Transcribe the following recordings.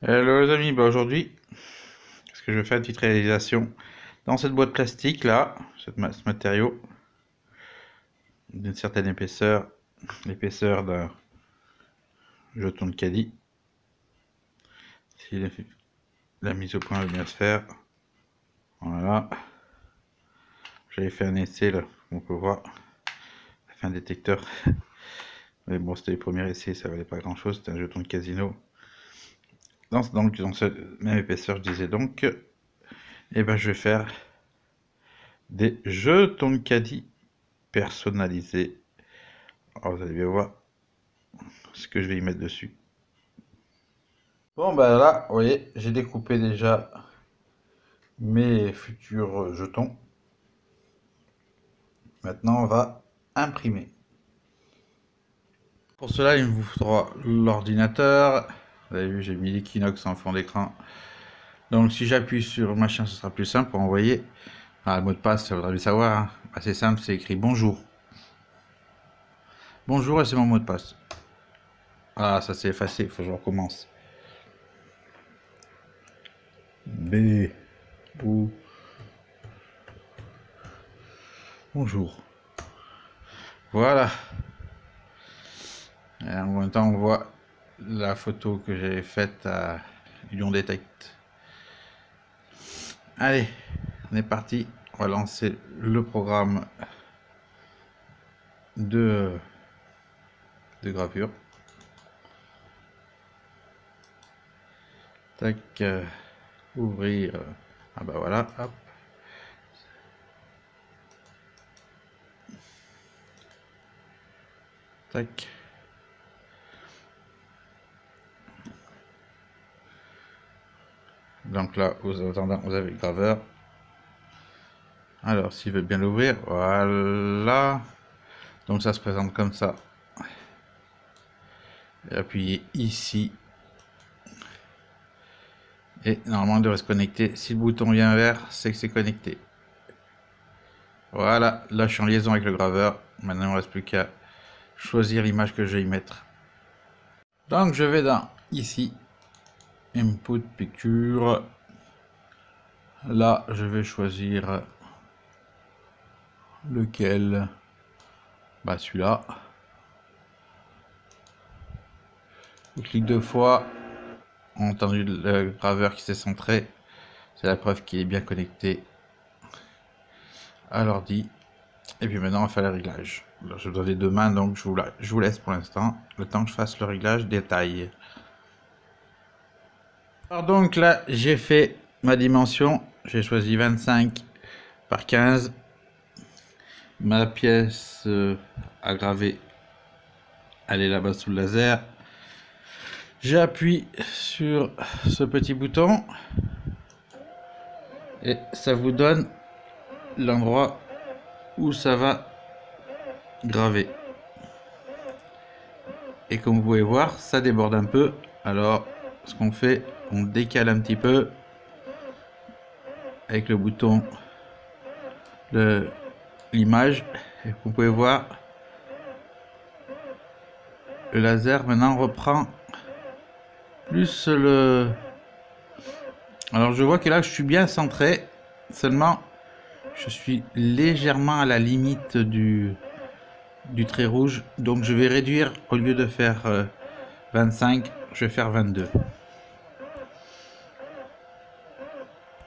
Hello les amis, aujourd'hui, ce que je fais une petite réalisation dans cette boîte plastique là, ce matériau d'une certaine épaisseur, l'épaisseur d'un jeton de caddie. Si la mise au point veut bien se faire, voilà. J'avais fait un essai là, on peut voir, j'ai fait un détecteur, mais bon c'était les premiers essais, ça valait pas grand chose, c'était un jeton de casino. Dans cette même épaisseur, je disais donc, et ben je vais faire des jetons de caddie personnalisés. Alors vous allez bien voir ce que je vais y mettre dessus. Bon bah là, vous voyez, j'ai découpé déjà mes futurs jetons. Maintenant, on va imprimer. Pour cela, il vous faudra l'ordinateur. Vous avez vu, j'ai mis l'Equinox en fond d'écran. Donc si j'appuie sur machin, ce sera plus simple pour envoyer. Le mot de passe, ça voudrait le savoir. Hein. Assez simple, c'est écrit bonjour. Bonjour et c'est mon mot de passe. Ah, ça s'est effacé, il faut que je recommence. B. Ou. Bonjour. Voilà. Et en même temps, on voit la photo que j'ai faite à Lyon Detect. Allez, on est parti. On va lancer le programme de gravure. Tac, ouvrir. Ah bah voilà, hop. Tac. Donc là, vous avez le graveur. Alors, s'il veut bien l'ouvrir, voilà. Donc ça se présente comme ça. Et appuyez ici. Et normalement, il devrait se connecter. Si le bouton vient vert, c'est que c'est connecté. Voilà, là je suis en liaison avec le graveur. Maintenant, il ne me reste plus qu'à choisir l'image que je vais y mettre. Donc je vais dans ici, Input Picture. Là, je vais choisir lequel. Bah celui-là. Je clique deux fois. On a entendu le graveur qui s'est centré. C'est la preuve qu'il est bien connecté à l'ordi. Et puis maintenant, on va faire le réglage. Alors, je dois les deux mains, donc je vous laisse pour l'instant, le temps que je fasse le réglage des tailles. Alors donc là, j'ai fait ma dimension. J'ai choisi 25 par 15. Ma pièce à graver, elle est là-bas sous le laser. J'appuie sur ce petit bouton et ça vous donne l'endroit où ça va graver. Et comme vous pouvez voir, ça déborde un peu. Alors, ce qu'on fait, on décale un petit peu avec le bouton de l'image. Et vous pouvez voir, le laser maintenant reprend plus le... Alors je vois que là je suis bien centré, seulement je suis légèrement à la limite du trait rouge, donc je vais réduire, au lieu de faire 25, je vais faire 22.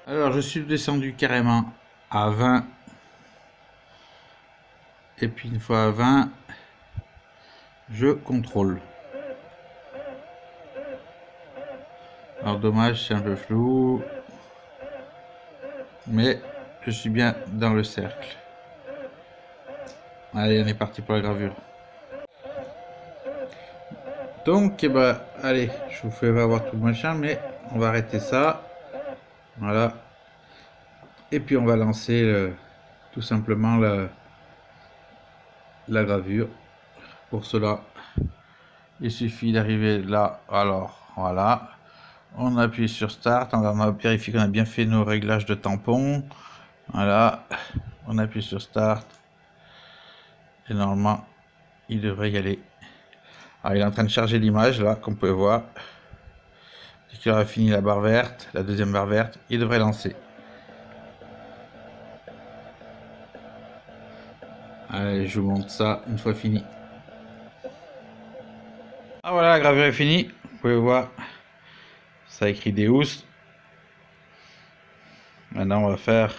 Alors je suis descendu carrément à 20, et puis une fois à 20, je contrôle. Alors dommage, c'est un peu flou, mais je suis bien dans le cercle. Allez, on est parti pour la gravure. Donc, eh ben, allez, je vous fais voir tout le machin, mais on va arrêter ça. Voilà. Et puis on va lancer tout simplement la gravure. Pour cela, il suffit d'arriver là. Alors, voilà. On appuie sur Start. On va vérifier qu'on a bien fait nos réglages de tampon. Voilà. On appuie sur Start. Et normalement, il devrait y aller. Alors, il est en train de charger l'image, là, comme vous pouvez voir. Dès qu'il aura fini la barre verte, la deuxième barre verte, il devrait lancer. Allez, je vous montre ça une fois fini. Ah voilà, la gravure est finie. Vous pouvez voir, ça écrit Deus. Maintenant, on va faire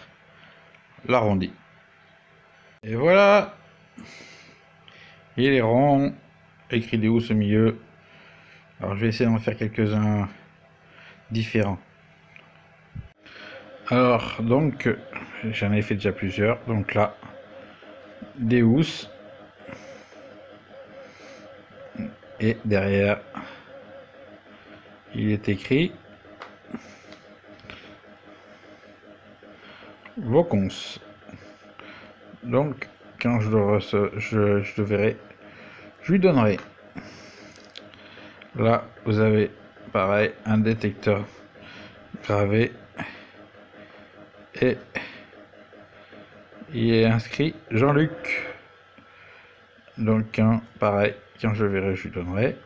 l'arrondi. Et voilà, il est rond, écrit Deus au milieu. Alors, je vais essayer d'en faire quelques-uns différents. Alors, donc, j'en ai fait déjà plusieurs. Donc là, Deus. Et derrière, il est écrit Vocons. Donc, quand je le verrai, je lui donnerai. Là, vous avez pareil un détecteur gravé et il est inscrit Jean-Luc. Donc, pareil, quand je le verrai, je lui donnerai.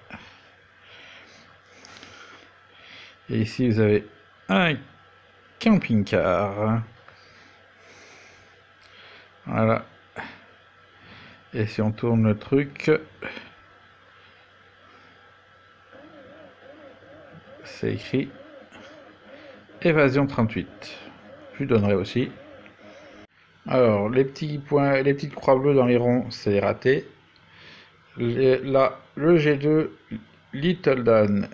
Et ici, vous avez un camping-car. Voilà. Et si on tourne le truc, c'est écrit Évasion 38. Je lui donnerai aussi. Alors, les petits points, les petites croix bleues dans les ronds, c'est raté. Là, le G2, Little Dan,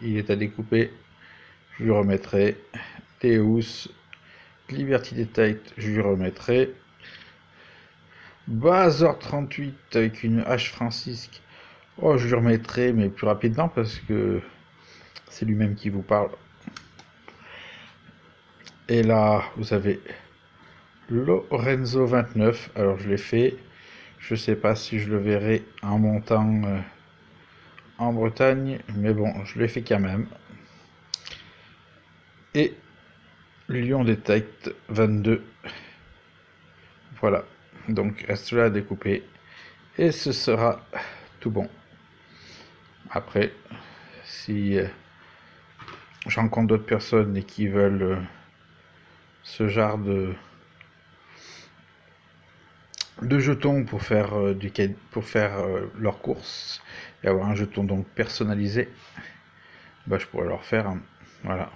il est à découper. Je lui remettrai. Deus, Liberty Detect, je lui remettrai. Bazor 38 avec une H Francisque. Oh, je lui remettrai, mais plus rapidement parce que c'est lui-même qui vous parle. Et là, vous avez Lorenzo 29. Alors, je l'ai fait. Je sais pas si je le verrai en montant en Bretagne, mais bon, je l'ai fait quand même. Et Lion Detect 22. Voilà. Donc, reste là à découper. Et ce sera tout bon. Après, si je rencontre d'autres personnes et qui veulent ce genre de jetons pour faire leurs courses et avoir un jeton donc personnalisé, bah, je pourrais leur faire voilà.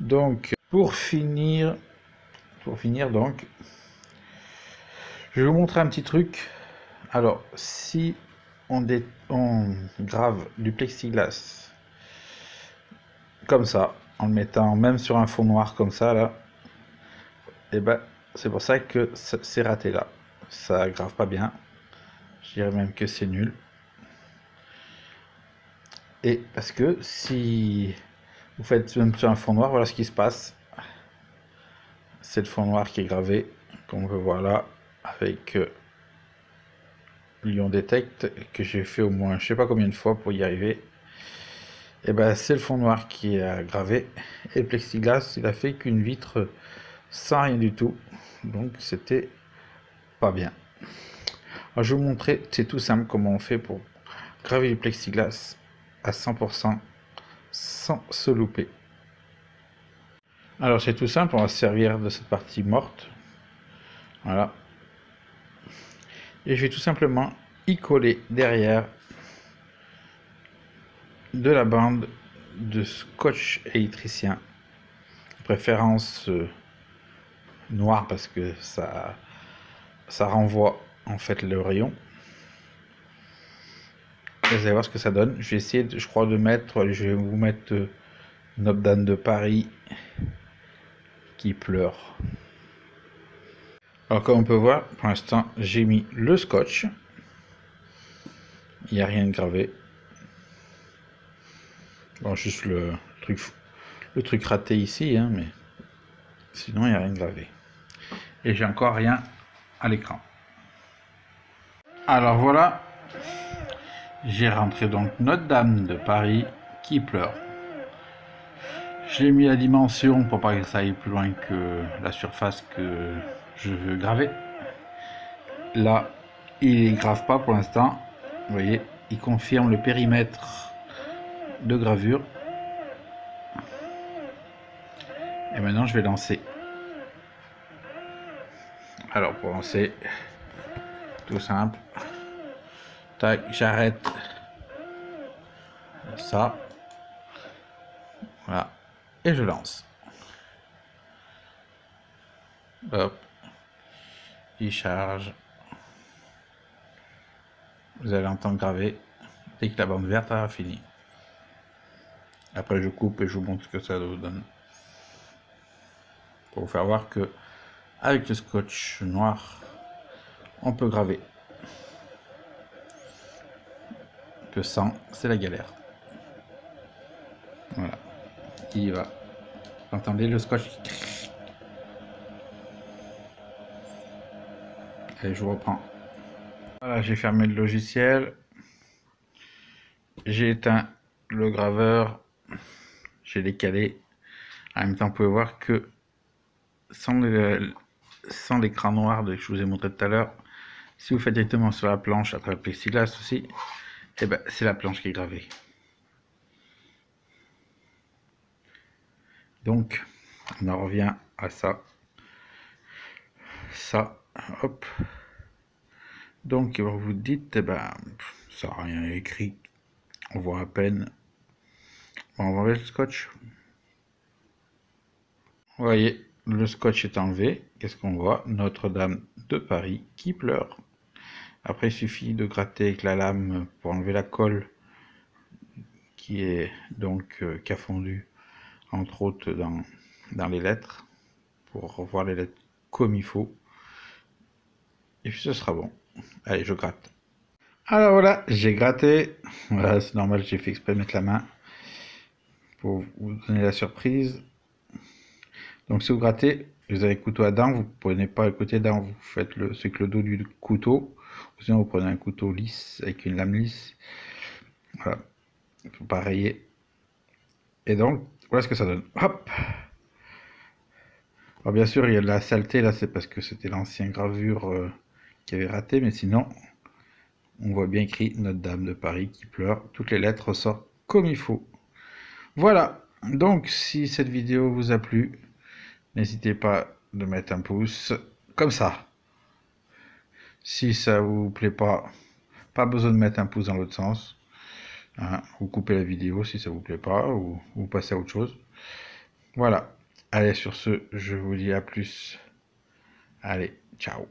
Donc pour finir donc, je vais vous montrer un petit truc. Alors si on grave du plexiglas comme ça, en le mettant même sur un fond noir comme ça là, et ben c'est pour ça que c'est raté là. Ça grave pas bien. Je dirais même que c'est nul. Et parce que si vous faites même sur un fond noir, voilà ce qui se passe. C'est le fond noir qui est gravé, comme on peut voir là, avec Lion Detect, que j'ai fait au moins je sais pas combien de fois pour y arriver. Et ben c'est le fond noir qui est gravé. Et le plexiglas, il a fait qu'une vitre sans rien du tout. Donc c'était pas bien. Alors, je vais vous montrer, c'est tout simple comment on fait pour graver du plexiglas à 100% sans se louper. Alors c'est tout simple, on va se servir de cette partie morte. Voilà. Et je vais tout simplement y coller derrière de la bande de scotch électricien. De préférence noir parce que ça renvoie en fait le rayon. Et vous allez voir ce que ça donne. Je vais essayer, je crois, de mettre, je vais vous mettre Notre Dame de Paris qui pleure. Alors comme on peut voir, pour l'instant j'ai mis le scotch. Il n'y a rien de gravé. Bon, juste le truc raté ici, hein, mais sinon il n'y a rien de gravé. Et j'ai encore rien à l'écran. Alors voilà, j'ai rentré donc Notre-Dame de Paris qui pleure. J'ai mis la dimension pour pas que ça aille plus loin que la surface que je veux graver. Là, il ne grave pas pour l'instant. Vous voyez, il confirme le périmètre de gravure. Et maintenant je vais lancer. Alors pour lancer, tout simple. Tac, j'arrête ça. Voilà. Et je lance. Hop. Il charge. Vous allez entendre graver dès que la bande verte a fini. Après je coupe et je vous montre ce que ça vous donne. Pour vous faire voir que avec le scotch noir, on peut graver. Que sans, c'est la galère. Voilà. Il y va. Vous entendez le scotch? Et je reprends. Voilà, j'ai fermé le logiciel. J'ai éteint le graveur. J'ai décalé. En même temps, vous pouvez voir que sans l'écran noir que je vous ai montré tout à l'heure, si vous faites directement sur la planche à travers le plexiglas aussi, et ben c'est la planche qui est gravée. Donc, on en revient à ça. Ça, hop. Donc, vous dites, eh ben, ça n'a rien écrit. On voit à peine. Bon, on va enlever le scotch. Vous voyez, le scotch est enlevé. Qu'est-ce qu'on voit? Notre-Dame de Paris qui pleure. Après, il suffit de gratter avec la lame pour enlever la colle qui est donc qui a fondu, entre autres dans les lettres, pour revoir les lettres comme il faut. Et puis ce sera bon. Allez, je gratte. Alors voilà, j'ai gratté. Voilà, c'est normal, j'ai fait exprès de mettre la main pour vous donner la surprise. Donc si vous grattez, vous avez le couteau à dents, vous ne prenez pas le côté dents, vous faites avec le dos du couteau. Ou sinon vous prenez un couteau lisse avec une lame lisse. Voilà, il faut pas rayer. Et donc, voilà ce que ça donne. Hop. Alors bien sûr, il y a de la saleté là, c'est parce que c'était l'ancienne gravure qui avait raté, mais sinon, on voit bien écrit Notre-Dame de Paris qui pleure. Toutes les lettres ressortent comme il faut. Voilà, donc si cette vidéo vous a plu, n'hésitez pas de mettre un pouce, comme ça. Si ça vous plaît pas besoin de mettre un pouce dans l'autre sens. Hein, vous coupez la vidéo si ça vous plaît pas, ou vous passez à autre chose. Voilà. Allez, sur ce, je vous dis à plus. Allez, ciao.